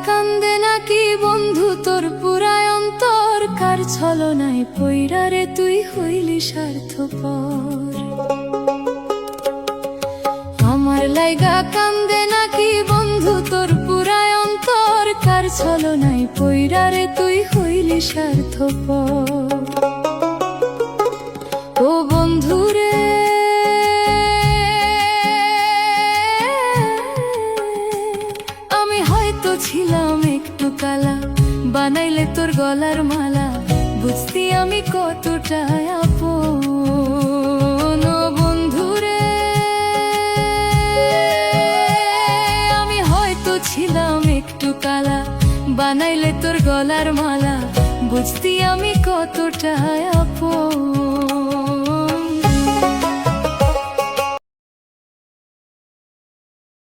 কান্দে নাকি বন্ধু তোর পুরায় অন্তর, কার ছলনায় পইরা রে তুই হইলি স্বার্থপর। আমার লাইগা কান্দে নাকি বন্ধু তোর পুরায় অন্তর, কার ছলনায় পইরা রে তুই হইলি স্বার্থপর। ও বন্ধুরে আমি হয়তো ছিলাম একটু কালা, বানাইলে তোর গলার মালা, বুঝতি আমি কতটা আপন। ও বন্ধুরে আমি হয়তো ছিলাম একটু কালা, বানাইলে তোর গলার মালা, বুঝতি আমি কতটা আপন।